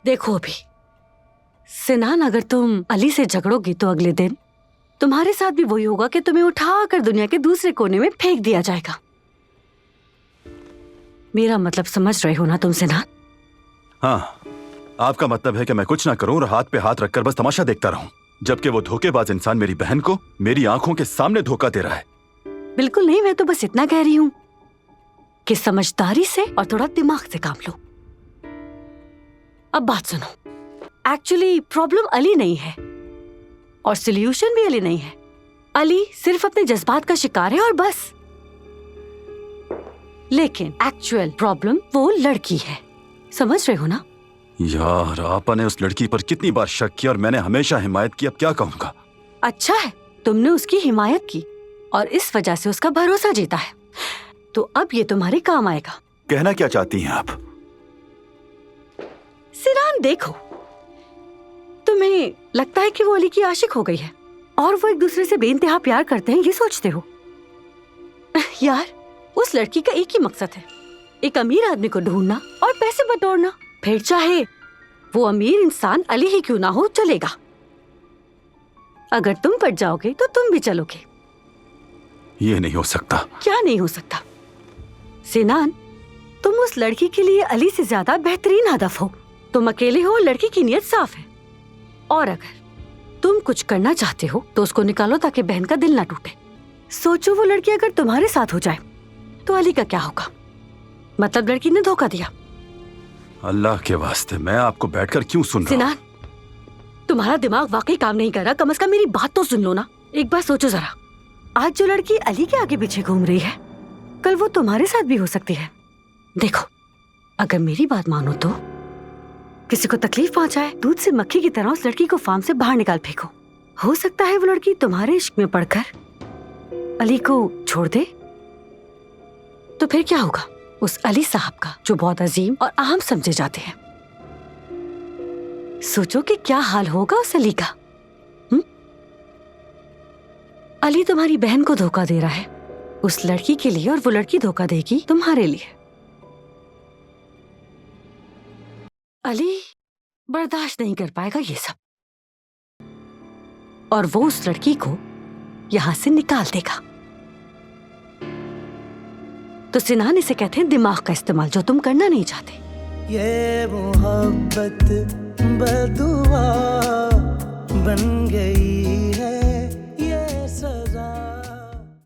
देखो अभी सिनान, अगर तुम अली से झगड़ोगी तो अगले दिन तुम्हारे साथ भी वही होगा कि तुम्हें उठाकर दुनिया के दूसरे कोने में फेंक दिया जाएगा। मेरा मतलब समझ रहे हो ना तुम सिनान? हाँ, आपका मतलब है कि मैं कुछ ना करूं और हाथ पे हाथ रखकर बस तमाशा देखता रहूं, जबकि वो धोखेबाज इंसान मेरी बहन को मेरी आंखों के सामने धोखा दे रहा है। बिल्कुल नहीं, मैं तो बस इतना कह रही हूँ कि समझदारी से और थोड़ा दिमाग से काम लो। अब बात सुनो, एक्चुअली प्रॉब्लम अली नहीं है और सॉल्यूशन भी अली नहीं है। अली सिर्फ अपने जज्बात का शिकार है और बस। लेकिन एक्चुअल प्रॉब्लम वो लड़की है, समझ रहे हो ना? यार, आपने उस लड़की पर कितनी बार शक किया और मैंने हमेशा हिमायत की, अब क्या कहूँगा। अच्छा है, तुमने उसकी हिमायत की और इस वजह से उसका भरोसा जीता है, तो अब ये तुम्हारे काम आएगा। कहना क्या चाहती हैं आप? सिनान देखो, तुम्हें लगता है कि वो अली की आशिक हो गई है और वो एक दूसरे से बेइंतहा प्यार करते हैं, ये सोचते हो? यार, उस लड़की का एक ही मकसद है, एक अमीर आदमी को ढूंढना और पैसे बटोरना। फिर चाहे वो अमीर इंसान अली ही क्यों ना हो, चलेगा। अगर तुम पट जाओगे तो तुम भी चलोगे। ये नहीं हो सकता। क्या नहीं हो सकता? सिनान, तुम उस लड़की के लिए अली से ज्यादा बेहतरीन हदफ हो। तुम अकेले हो, लड़की की नीयत साफ है। और अगर तुम कुछ करना चाहते हो तो उसको निकालो ताकि बहन का दिल ना टूटे। सोचो, वो लड़की अगर तुम्हारे साथ हो जाए तो अली का क्या होगा? मतलब लड़की ने धोखा दिया। अल्लाह के वास्ते, मैं आपको बैठकर क्यों सुन रहा हूं? सिनान, तुम्हारा दिमाग वाकई काम नहीं कर रहा। कम से कम मेरी बात तो सुन लो ना। एक बार सोचो जरा, आज जो लड़की अली के आगे पीछे घूम रही है, कल वो तुम्हारे साथ भी हो सकती है। देखो, अगर मेरी बात मानो तो किसी को तकलीफ पहुंचाए, दूध से मक्खी की तरह उस लड़की को फार्म से बाहर निकाल फेंको। हो सकता है वो लड़की तुम्हारे इश्क में पड़कर अली को छोड़ दे। तो फिर क्या होगा उस अली साहब का जो बहुत अजीम और अहम समझे जाते हैं? सोचो कि क्या हाल होगा उस अली का। अली तुम्हारी बहन को धोखा दे रहा है उस लड़की के लिए, और वो लड़की धोखा देगी तुम्हारे लिए। अली बर्दाश्त नहीं कर पाएगा ये सब, और वो उस लड़की को यहां से निकाल देगा। तो सिनान, इसे कहते हैं दिमाग का इस्तेमाल, जो तुम करना नहीं चाहते। ये मोहब्बत बदुआ बन गई है।